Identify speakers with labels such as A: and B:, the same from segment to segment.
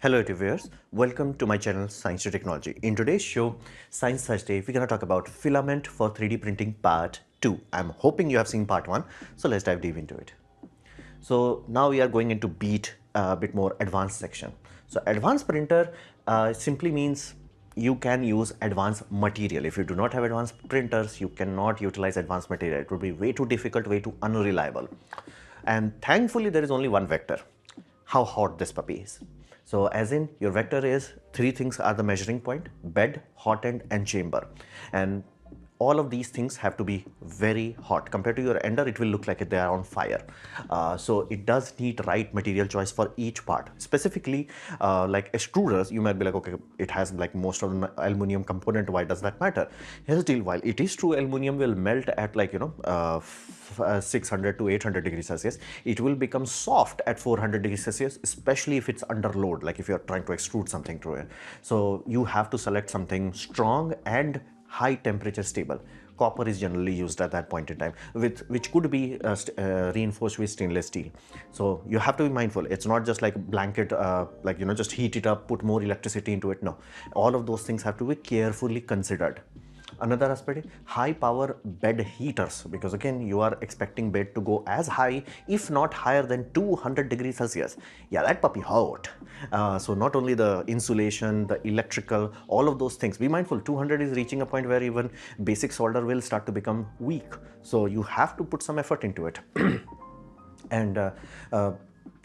A: Hello viewers, welcome to my channel Science to Technology. In today's show, Science Thursday, we're going to talk about filament for 3D printing part 2. I'm hoping you have seen part 1, so let's dive deep into it. So now we are going into a bit more advanced section. So advanced printer simply means you can use advanced material. If you do not have advanced printers, you cannot utilize advanced material. It would be way too difficult, way too unreliable. And thankfully, there is only one vector, how hot this puppy is. So as in your vector is three things are the measuring point: bed, hot end and chamber. And all of these things have to be very hot. Compared to your ender, it will look like they are on fire. So it does need right material choice for each part. Specifically, like extruders, you might be like, okay, it has like most of the aluminum component. Why does that matter? Here's the deal. While it is true, aluminum will melt at like 600 to 800 degrees Celsius. It will become soft at 400 degrees Celsius, especially if it's under load, like if you're trying to extrude something through it. So you have to select something strong and high temperature stable. Copper is generally used at that point in time, which could be reinforced with stainless steel. So you have to be mindful. It's not just like blanket, just heat it up, put more electricity into it. No, all of those things have to be carefully considered. Another aspect, high power bed heaters, because again you are expecting bed to go as high, if not higher than 200 degrees Celsius. Yeah, that puppy hot. So not only the insulation, the electrical, all of those things. Be mindful, 200 is reaching a point where even basic solder will start to become weak. So you have to put some effort into it. And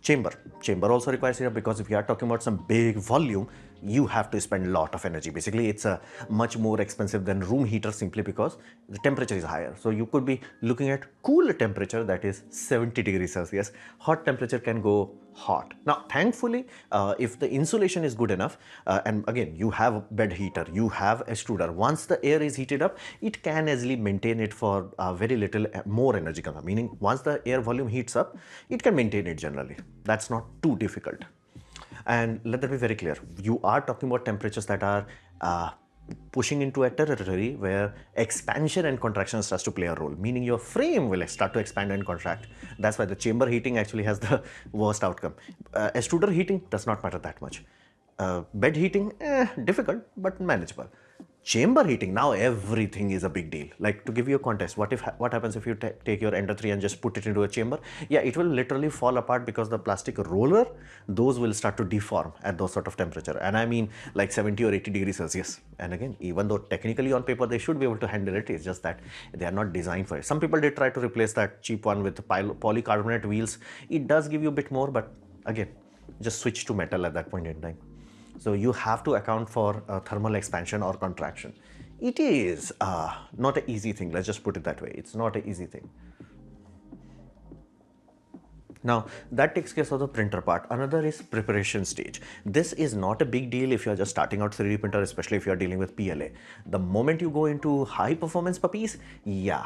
A: chamber also requires heat, because if you are talking about some big volume, you have to spend a lot of energy. Basically, it's a much more expensive than room heater, simply because the temperature is higher. So you could be looking at cool temperature, that is 70 degrees Celsius. Hot temperature can go hot. Now, thankfully, if the insulation is good enough, and again, you have bed heater, you have extruder. Once the air is heated up, it can easily maintain it for very little more energy consumption. Meaning, once the air volume heats up, it can maintain it generally. That's not too difficult. And let that be very clear, you are talking about temperatures that are pushing into a territory where expansion and contraction starts to play a role, meaning your frame will start to expand and contract. That's why the chamber heating actually has the worst outcome. Extruder heating does not matter that much. Bed heating, difficult but manageable. Chamber heating, now everything is a big deal. Like, to give you a context, what happens if you take your Ender 3 and just put it into a chamber? Yeah, it will literally fall apart, because the plastic roller, those will start to deform at those sort of temperature. And I mean like 70 or 80 degrees Celsius. And again, even though technically on paper they should be able to handle it, it's just that they are not designed for it. Some people did try to replace that cheap one with polycarbonate wheels. It does give you a bit more, but again, just switch to metal at that point in time. So you have to account for thermal expansion or contraction. It is not an easy thing. Let's just put it that way. It's not an easy thing. Now, that takes care of the printer part. Another is preparation stage. This is not a big deal if you're just starting out 3D printer, especially if you're dealing with PLA. The moment you go into high performance puppies, yeah,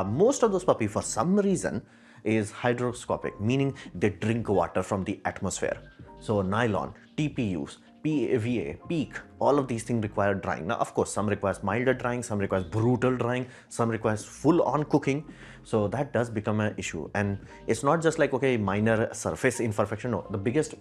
A: most of those puppies for some reason is hygroscopic, meaning they drink water from the atmosphere. So nylon, TPUs, PAVA, PEEK, all of these things require drying. Now, of course, some requires milder drying, some requires brutal drying, some requires full-on cooking. So that does become an issue. And it's not just like, okay, minor surface imperfection. No, the biggest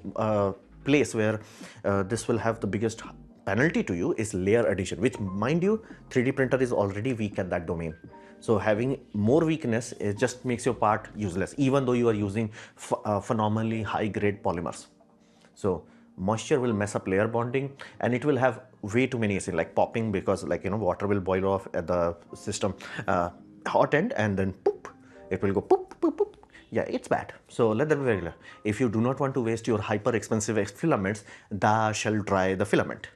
A: place where this will have the biggest penalty to you is layer addition, which, mind you, 3D printer is already weak at that domain. So having more weakness, it just makes your part useless, even though you are using phenomenally high-grade polymers. So moisture will mess up layer bonding, and it will have way too many acids, like popping, because water will boil off at the system hot end, and then poop, it will go poop, poop, poop. Yeah, it's bad. So let that be very clear. If you do not want to waste your hyper expensive filaments, thou shall dry the filament.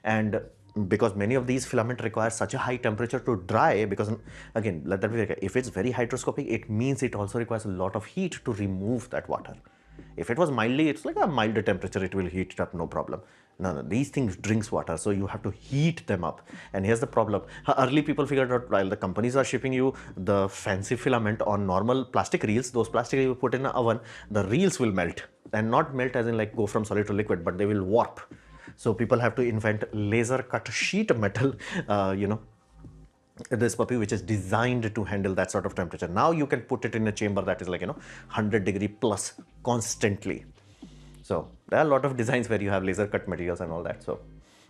A: And because many of these filament require such a high temperature to dry, because again, let that be very clear, if it's very hygroscopic, it means it also requires a lot of heat to remove that water. If it was mildly, it's like a milder temperature, it will heat it up, no problem. No, these things drinks water, so you have to heat them up. And here's the problem. Early people figured out, while the companies are shipping you the fancy filament on normal plastic reels, those plastic you put in an oven, the reels will melt. And not melt as in like go from solid to liquid, but they will warp. So people have to invent laser cut sheet metal, this puppy which is designed to handle that sort of temperature. Now you can put it in a chamber that is like 100 degree plus constantly. So there are a lot of designs where you have laser cut materials and all that. So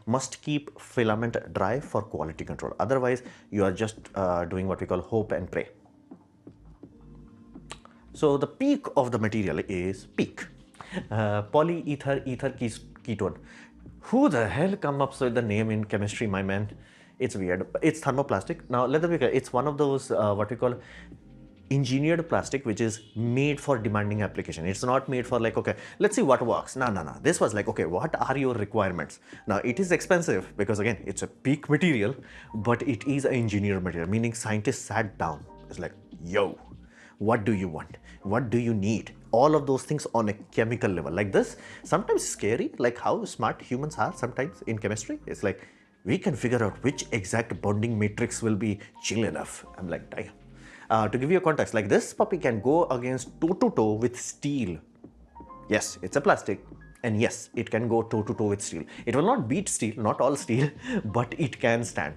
A: must keep filament dry for quality control. Otherwise, you are just doing what we call hope and pray. So the peak of the material is peak. Polyether ether ketone. Who the hell come up with the name in chemistry, my man? It's weird. It's thermoplastic. Now let that be clear. It's one of those what we call engineered plastic, which is made for demanding application. It's not made for like, okay, let's see what works. No. This was like, okay, what are your requirements? Now it is expensive because again, it's a peak material, but it is an engineered material, meaning scientists sat down. It's like, yo, what do you want? What do you need? All of those things on a chemical level. Like this, sometimes scary, like how smart humans are sometimes in chemistry. It's like, we can figure out which exact bonding matrix will be chill enough. I'm like, damn. To give you a context, like this puppy can go against toe to toe with steel. Yes, it's a plastic, and yes, it can go toe to toe with steel. It will not beat steel, not all steel, but it can stand.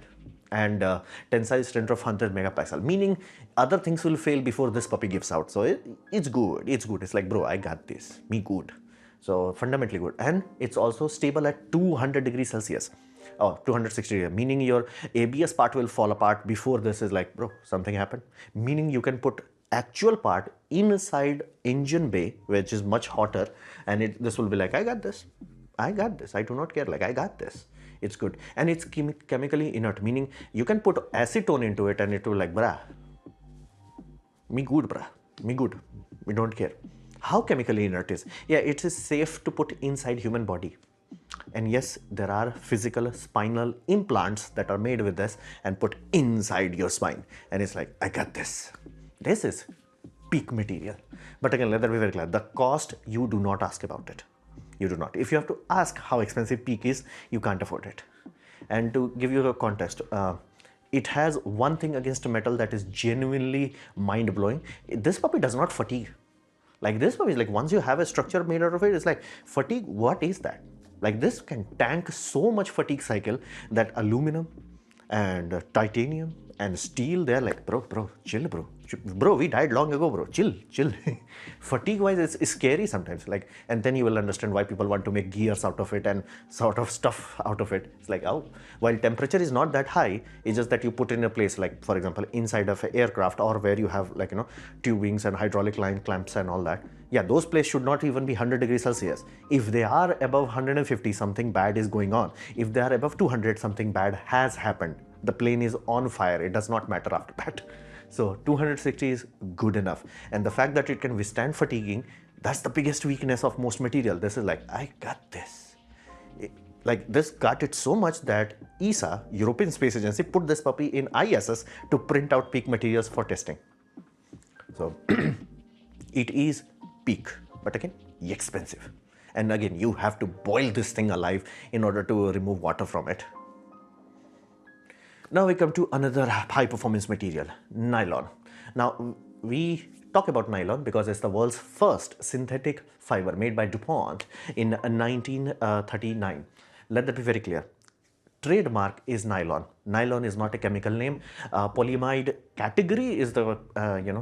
A: And tensile strength of 100 megapascal, meaning other things will fail before this puppy gives out. So it's good. It's good. It's like, bro, I got this. Me good. So fundamentally good. And it's also stable at 200 degrees Celsius. Oh, 260 degrees, meaning your ABS part will fall apart before this is like, bro, something happened. Meaning you can put actual part inside engine bay, which is much hotter, and this will be like, I got this. I got this. I do not care. Like, I got this. It's good. And it's chemically inert, meaning you can put acetone into it and it will like, brah, me good, brah, me good. We don't care. How chemically inert is? Yeah, it is safe to put inside human body. And yes, there are physical spinal implants that are made with this and put inside your spine. And it's like, I got this. This is peak material. But again, let that be very clear. The cost, you do not ask about it. You do not. If you have to ask how expensive peak is, you can't afford it. And to give you a context, it has one thing against metal that is genuinely mind-blowing. This puppy does not fatigue. Like this puppy is like, once you have a structure made out of it, it's like, fatigue, what is that? Like this can tank so much fatigue cycle that aluminum and titanium and steel, they're like, bro, chill, bro. Bro, we died long ago, bro. Chill. Fatigue wise, it's scary sometimes. Like, and then you will understand why people want to make gears out of it and sort of stuff out of it. It's like, oh, while temperature is not that high, it's just that you put in a place, like, for example, inside of an aircraft or where you have, like, tubings and hydraulic line clamps and all that. Yeah, those places should not even be 100 degrees Celsius. If they are above 150, something bad is going on. If they are above 200, something bad has happened. The plane is on fire. It does not matter after that. So 260 is good enough. And the fact that it can withstand fatiguing, that's the biggest weakness of most material. This is like, I got this. Like this got it so much that ESA, European Space Agency, put this puppy in ISS to print out peak materials for testing. So it is peak, but again, expensive. And again, you have to boil this thing alive in order to remove water from it. Now we come to another high performance material, nylon. Now we talk about nylon because it's the world's first synthetic fiber made by DuPont in 1939. Let that be very clear. Trademark is nylon. Nylon is not a chemical name. Polyamide category is the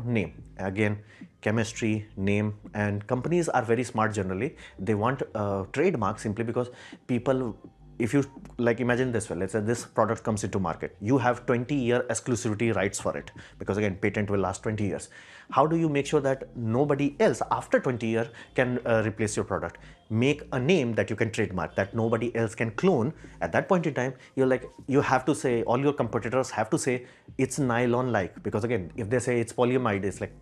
A: name. Again, chemistry, name, and companies are very smart generally. They want trademark simply because people, if you like imagine this way, let's say this product comes into market, you have 20-year exclusivity rights for it because again, patent will last 20 years. How do you make sure that nobody else after 20 years can replace your product? Make a name that you can trademark, that nobody else can clone. At that point in time, you have to say, all your competitors have to say it's nylon-like, because again, if they say it's polyamide, it's like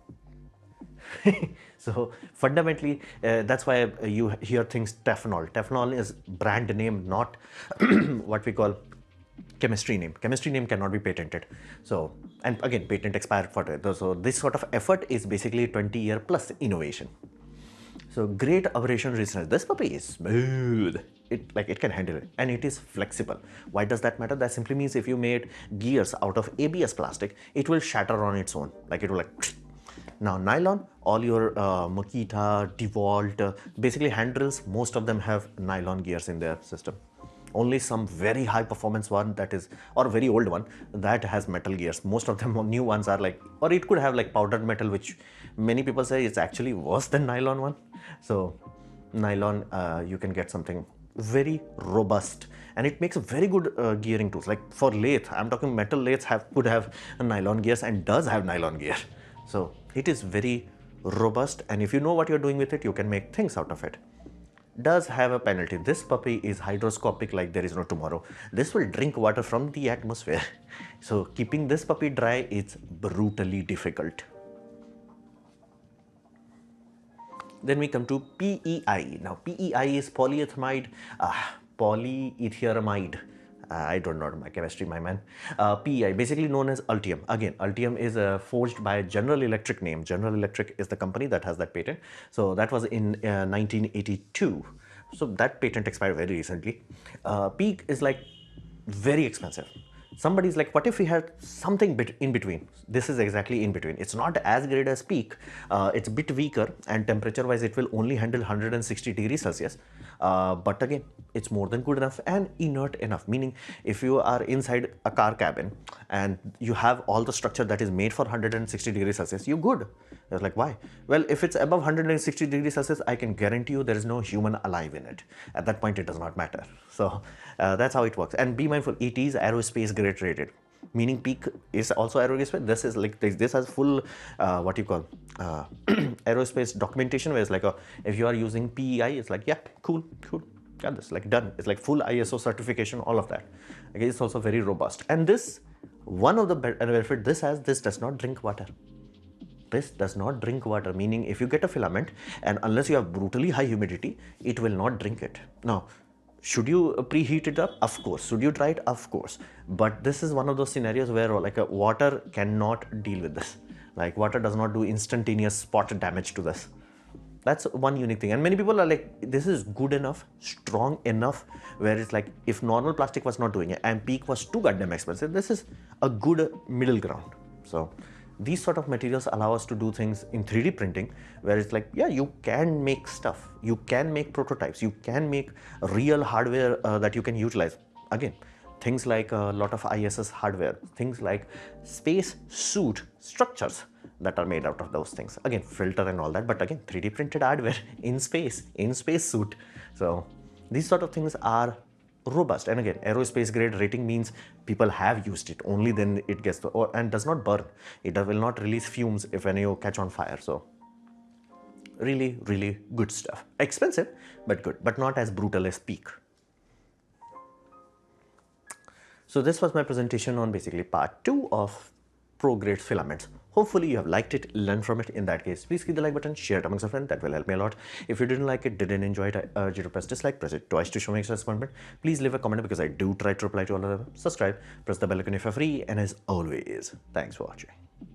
A: so fundamentally, that's why you hear things Teflon. Teflon is brand name, not what we call chemistry name. Chemistry name cannot be patented. So, and again, patent expired for it. So this sort of effort is basically 20-year plus innovation. So great abrasion resistance. This puppy is smooth. It can handle it, and it is flexible. Why does that matter? That simply means if you made gears out of ABS plastic, it will shatter on its own. Like it will like. Now nylon, all your Makita, DeWalt, basically hand drills, most of them have nylon gears in their system. Only some very high performance one that is, or very old one, that has metal gears. Most of them new ones are like, or it could have like powdered metal, which many people say is actually worse than nylon one. So Nylon, you can get something very robust, and it makes a very good gearing tools. Like for lathe, I'm talking metal lathes could have nylon gears and does have nylon gear. So it is very robust, and if you know what you're doing with it, you can make things out of it. Does have a penalty. This puppy is hydroscopic like there is no tomorrow. This will drink water from the atmosphere. So keeping this puppy dry is brutally difficult. Then we come to PEI. Now PEI is polyetheramide. I don't know my chemistry, my man. PEI, basically known as ULTEM. Again, ULTEM is forged by General Electric name. General Electric is the company that has that patent. So that was in 1982. So that patent expired very recently. PEEK is like very expensive. Somebody's like, what if we had something in between? This is exactly in between. It's not as great as PEEK. It's a bit weaker, and temperature wise it will only handle 160 degrees Celsius. But again, it's more than good enough and inert enough, meaning if you are inside a car cabin and you have all the structure that is made for 160 degrees Celsius, you're good. You're like, why? Well, if it's above 160 degrees Celsius, I can guarantee you there is no human alive in it. At that point, it does not matter. So that's how it works. And be mindful, it is aerospace grade rated, meaning PEEK is also aerospace. This is like, this has full what you call aerospace documentation, where it's like, if you are using PEI, it's like, yeah, cool, got this, like done. It's like full ISO certification, all of that. Okay, it's also very robust. And this, one of the benefit this has, this does not drink water. This does not drink water, meaning if you get a filament and unless you have brutally high humidity, it will not drink it. Now, should you preheat it up? Of course. Should you try it? Of course. But this is one of those scenarios where like water cannot deal with this. Like water does not do instantaneous spot damage to this. That's one unique thing. And many people are like, this is good enough, strong enough, where it's like, if normal plastic was not doing it and PEEK was too goddamn expensive, this is a good middle ground. So these sort of materials allow us to do things in 3D printing, where it's like, yeah, you can make stuff, you can make prototypes, you can make real hardware that you can utilize. Again, things like a lot of ISS hardware, things like space suit structures that are made out of those things. Again, filter and all that, but again, 3D printed hardware in space suit. So these sort of things are robust. And again, aerospace grade rating means people have used it, only then it gets and does not burn. It will not release fumes if when you catch on fire. So really good stuff. Expensive, but good, but not as brutal as PEEK. So this was my presentation on basically part 2 of pro grade filaments. Hopefully you have liked it, learned from it. In that case, please click the like button, share it amongst your friends. That will help me a lot. If you didn't like it, didn't enjoy it, I urge you to press dislike, press it twice to show me extra disappointment. Please leave a comment because I do try to reply to all of them. Subscribe, press the bell icon if you're free, and as always, thanks for watching.